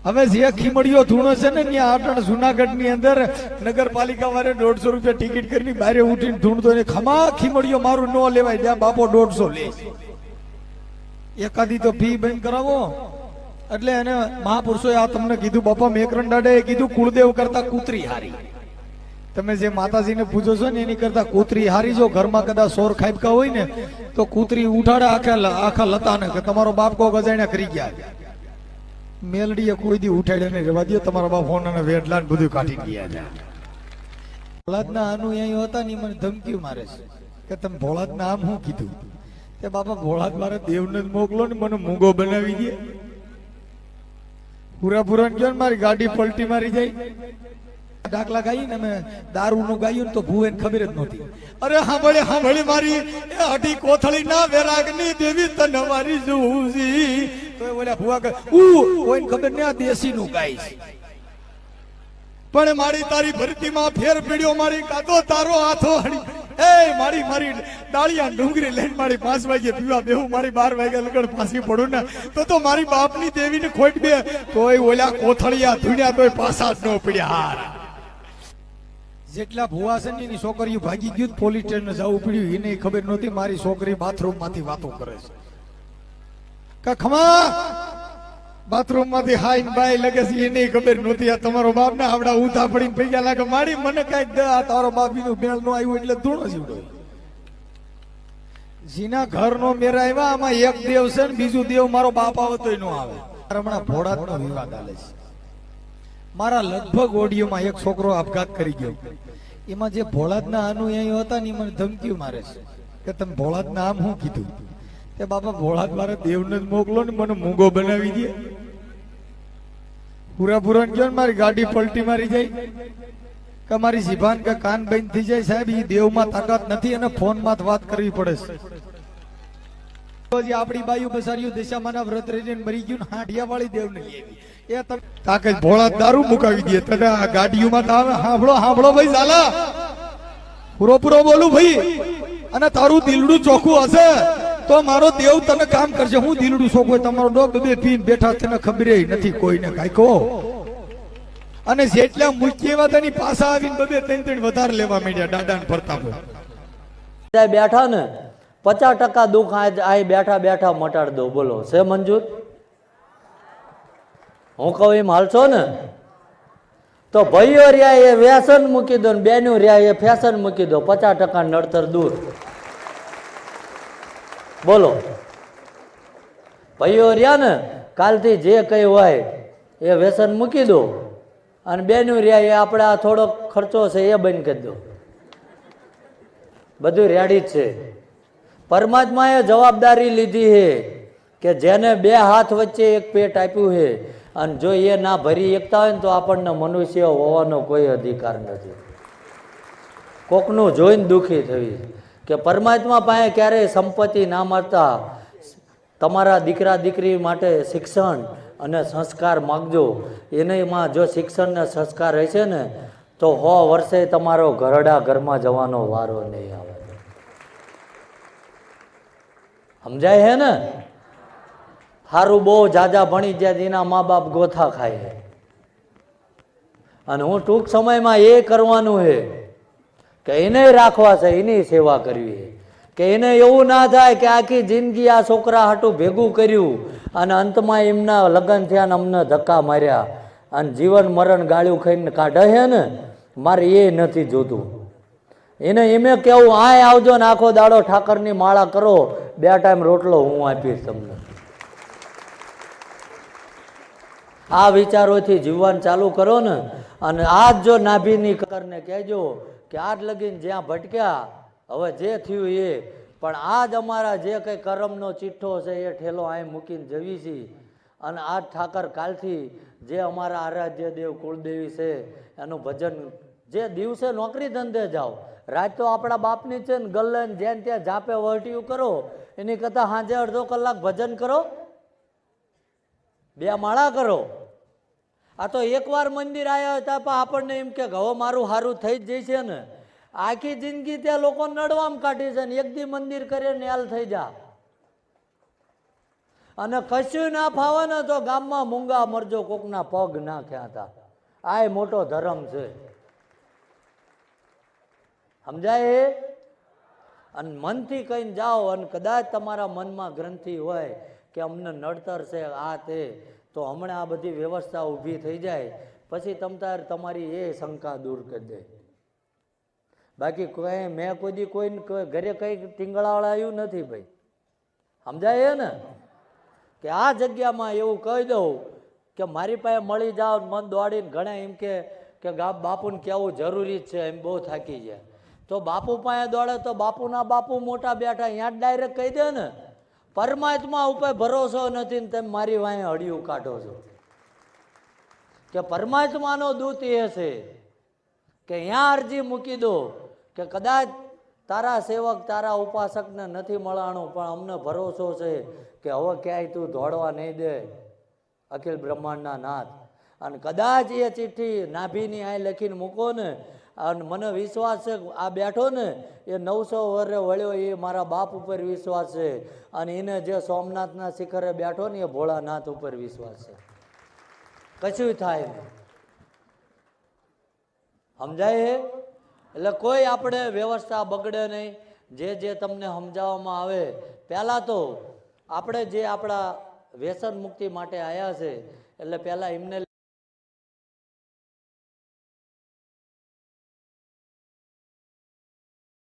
હવે જે ખીમડીયો ધૂણો છે ને ત્યાં આટણ જુનાગઢ ની અંદર નગરપાલિકા વાળે 150 રૂપિયા ટિકિટ કરીને બારે ઉઠીને ધૂણતો એને ખમા ખીમડીયો મારું ન લેવાય ત્યાં બાપો 150 લે એકાદી તો ફી બંધ કરાવો એટલે એને મહાપુરુષોએ આ તમને કીધું બાપા મેકરણ દાદાએ કીધું કુળદેવ કરતા કૂતરી હારી તમે જે માતાજીને પૂજો છો ને એની કરતા કૂતરી હારી જો ઘરમાં કદાચ સોર ખાઈપકા હોય ને તો કૂતરી ઉઠાડે આખા લતાને કે તમારો બાપ કો ગજાણ્યા કરી ગયા મેલડીએ કોઈ દી ઉઠાડે નહીં રહેવા દો તમારા બાપ ફોન અને વેડલા ને બધું કાઢી ગયા છે ભોળાદના અનુયાયી હતા ને મને ધમકી મારે છે કે તમે ભોળાદના આમ શું કીધું તે બાપા ભોળાદ મારે દેવને જ મોકલો ને મને મૂંગો બનાવી દે પૂરા ને કયો મારી ગાડી પલટી મારી જાય દાખલા ગાઈ ને મેં દારૂ નું ગાયું ને તો ભૂવેને ખબર જ નહોતી અરે સાંભળે મારી એ અઢી કોથળી ના વેરાગની દેવી તને મારી જોઉજી તો ઓલા ભૂવા કે કોઈને ખબર નહીં આ દેશી નું ગાઈશ પણ મારી તારી ભરતીમાં ફેર પીડ્યો મારી કાતો તારો હાથો હણી એ મારી ડાળિયા ડુંગરી લઈને મારી 5 વાગે પીવા બેહું મારી 12 વાગે લગડ પાછી પડું ને તો મારી બાપની દેવીને ખોટ બે તોય ઓલા કોથળિયા ધૂણ્યા તોય પાછા જ ન પડ્યા હાર જેટલા ભુવા છે ને એની છોકરીઓ ભાગી ગયું પોલીસ સ્ટેશન જવું પડ્યું એને ખબર નહોતી મારી છોકરી બાથરૂમ માંથી વાતો કરે છે ખમા બાથરૂમ માંથી હાઈન બાઈ લગે છે એને ખબર નહોતી આ તમારો બાપ ને આવડા ઉધા પડીને પૈસા લાગે મારી મને કઈક દે આ તારો બાપ બીજું મેળ નો આવ્યું એટલે ધૂણો જીવડો જીના ઘર નો મેરા આવ્યા આમાં એક દેવ છે ને બીજું દેવ મારો બાપ આવે તોય નો આવે હમણાં ભોળાદ નો વિવાદ હાલે છે મારા લગભગ ઓડિયોમાં એક છોકરો આપઘાત કરી ગયો એમાં જે ભોળાદના અનુયાયીઓ હતા ને મને ધમકી મારે છે કે તમે ભોળાદના આમ શું કીધું તે બાપા ભોળાદ મારે દેવને જ મોકલો ને મને મૂંગો બનાવી દે પૂરા ને મારી ગાડી પલટી મારી જાય કે મારી જીભાન કે કાન બંધ થઈ જાય સાહેબ એ દેવમાં તાકાત નથી અને ફોનમાં વાત કરવી પડે છે આપણી બાયુ બસાર્યું દિશામાના વ્રત રહીને મરી ગયું હાંડિયા વાળી દેવને લેવી એ તાકે ભોળા દારૂ મુકાવી દે તને આ ગાડીઓમાં તો આવે હાંભળો ભાઈ ઝાલા પૂરો બોલું ભાઈ અને તારું દિલડું ચોખ્ખું હશે તો મારો દેવ તને કામ કરશે હું દિલડું ચોખ્ખું તમારો ડોગ બે પીને બેઠા તને ખબર નથી કોઈને કાંઈ કહો અને જેટલા મુખ્ય એવા તેની પાછા આવીને બે ત્રણ વધારે લેવા માંડ્યા દાદાને ફરતા બેઠા ને 50% દુઃખ આ બેઠા મટાડ દો બોલો છે મંજૂર હું કહું એમ હાલશો ને તો ભાઈઓ રહ્યા એ વ્યસન મૂકી દો ને બેનું રહ્યા એ ફેશન મૂકી દો 50% નડતર દૂર બોલો ભાઈઓ રહ્યા ને કાલથી જે કઈ હોય એ વ્યસન મૂકી દો અને બેનું રહ્યા એ આપણે આ થોડોક ખર્ચો છે એ બંધ કરી દો બધું રેડી જ છે પરમાત્માએ જવાબદારી લીધી છે કે જેને 2 હાથ વચ્ચે એક પેટ આપ્યું છે અને જો એ ના ભરી એકતા હોય ને તો આપણને મનુષ્ય હોવાનો કોઈ અધિકાર નથી કોકનું જોઈને દુઃખી થવી કે પરમાત્મા પાસે ક્યારેય સંપત્તિ ના મળતા તમારા દીકરા દીકરી માટે શિક્ષણ અને સંસ્કાર માગજો એનામાં જો શિક્ષણ ને સંસ્કાર રહેશે ને તો 100 વર્ષે તમારો ઘરડા ઘરમાં જવાનો વારો નહીં આવે સમજાય હે ને હારું બહુ જાજા ભણી જાય એના મા બાપ ગોથા ખાય છે અને હું ટૂંક સમયમાં એ કરવાનું છે કે એને રાખવા છે એની સેવા કરવી છે કે એને એવું ના થાય કે આખી જિંદગી આ છોકરા હાટું ભેગું કર્યું અને અંતમાં એમના લગ્ન થયા ને અમને ધક્કા માર્યા અને જીવન મરણ ગાળ્યું ખાઈને કાઢે છે ને મારે એ નથી જોતું એને એમે કેવું આય આવજો ને આખો દાડો ઠાકરની માળા કરો 2 ટાઈમ રોટલો હું આપીશ તમને આ વિચારોથી જીવન ચાલુ કરો ને અને આજ જો નાભીની કરને કહેજો કે આજ લગીને જ્યાં ભટક્યા હવે જે થયું એ પણ આજ અમારા જે કંઈ કરમનો ચિઠ્ઠો છે એ ઠેલો અહીં મૂકીને જવી છે અને આજ ઠાકર કાલથી જે અમારા આરાધ્ય દેવ કુળદેવી છે એનું ભજન જે દિવસે નોકરી ધંધે જાઓ રાત તો આપણા બાપની છે ને ગલ્લે જ્યાં ત્યાં જાપે વહટ્યું કરો એની કરતાં સાંજે અડધો કલાક ભજન કરો 2 માળા કરો આ તો એકવાર મંદિર આવ્યા હતા પણ આપણને એમ કે હવે મારું સારું થઈ જ જશે ને આખી જિંદગી ત્યાં લોકો નડવામ કાઢી છે ને એક દી મંદિર કરે ને હાલ થઈ જા અને કશું ના ફાવે ને તો ગામમાં મૂંગા મરજો કોકના પગ નાખ્યા હતા. આ મોટો ધર્મ છે, સમજાય? અને મનથી કહીને જાઓ, અને કદાચ તમારા મનમાં ગ્રંથિ હોય કે અમને નડતર છે આ તે, તો હમણાં આ બધી વ્યવસ્થા ઊભી થઈ જાય પછી તમારી એ શંકા દૂર કરી દે. બાકી કોઈ મેં કોઈ દી કોઈ ઘરે કઈ ટીંગળાવડાયું નથી ભાઈ, સમજાય ને? કે આ જગ્યામાં એવું કહી દઉં કે મારી પાસે મળી જાઓ, મન દોડીને ઘણા એમ કે બાપુને કહેવું જરૂરી જ છે, એમ બહુ થાકી જાય. તો બાપુ પાસે દોડે તો બાપુના બાપુ મોટા બેઠા, અહીંયા જ ડાયરેક્ટ કહી દે ને પરમાત્મા ઉપર ભરોસો નથી ને તમે મારી વાંહે હળિયું કાઢો છો. કે પરમાત્માનો દૂત એ છે કે અહીંયા અરજી મૂકી દો કે કદાચ તારા સેવક તારા ઉપાસકને નથી મળાણું, પણ અમને ભરોસો છે કે હવે ક્યાંય તું દોડવા નહીં દે અખિલ બ્રહ્માંડના નાથ. અને કદાચ એ ચિઠ્ઠી નાભીની આ લખીને મૂકો ને, અને મને વિશ્વાસ છે આ બેઠો ને એ 900 વર્ષે વળ્યો, એ મારા બાપ ઉપર વિશ્વાસ છે, અને એને જે સોમનાથના શિખરે બેઠો ને એ ભોળાનાથ ઉપર વિશ્વાસ છે. કશું થાય નહીં, સમજાય? એટલે કોઈ આપણે વ્યવસ્થા બગડે નહીં. જે તમને સમજાવવામાં આવે, પહેલાં તો આપણે જે આપણા વ્યસન મુક્તિ માટે આવ્યા છે એટલે પહેલાં એમને